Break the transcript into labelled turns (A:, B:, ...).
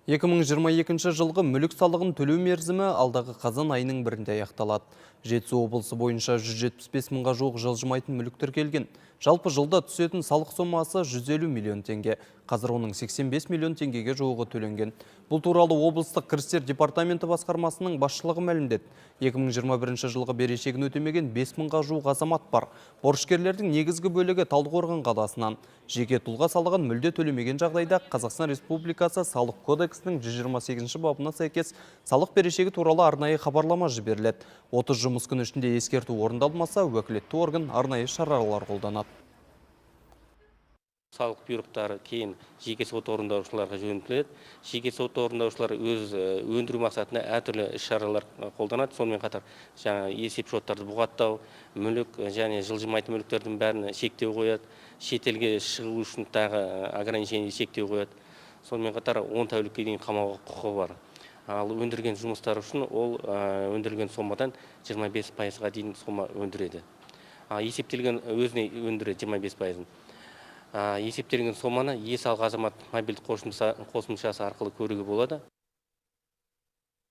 A: 2022 жылғы мүлік салығын төлеу мерзімі алдағы қазан айының бірінде аяқталады. Жетісу облысы бойынша 175 мыңға жуық жылжымайтын мүлік тіркелген. Жалпы жылда түсетін салық сомасы 150 миллион теңге. Қазір оның 85 миллион теңгеге жуығы төленген. Бұл туралы облыстық кірістер департаменті басқармасының басшылығы мәлімдеді. 2021 жылғы берешегін өтемеген 5 мыңға жуық азамат бар. Борышкерлердің негізгі бөлігі Талдықорған қаласынан. Жеке тұлға салығын мүлде төлемеген жағдайда Қазақстан Республикасы салық кодексінің 128 бабына сәйкес салық берешегі туралы арнайы хабарлама жіберіледі. 30 жұмыс күні ішінде ескерту орындалмаса, уәкілетті орган арнайы шаралар қолданады.
B: Салық бұйрықтары кейін жеке сот орындаушыларға жөнелтіледі. Жеке сот орындаушылар өз өндіру мақсатында әртүрлі іс-шаралар қолданады. Сонымен қатар жаңа есеп шоттарды бұғаттау, мүлік және жылжымайтын мүліктердің бәріне шектеу қояды. Шетелге шығу үшін тағы ограничение шектеу қояды. Сонымен қатар 10 тәулікке дейін қамауға құқығы бар. Ал өндірген жұмыстар үшін ол өндірілген сомадан 25%-ға дейін сома өндіреді. Есептелген өзіне өндіреді 25%-ын. Есептелген соманы ие салық азамат мобильді қосымшасы арқылы көруге болады.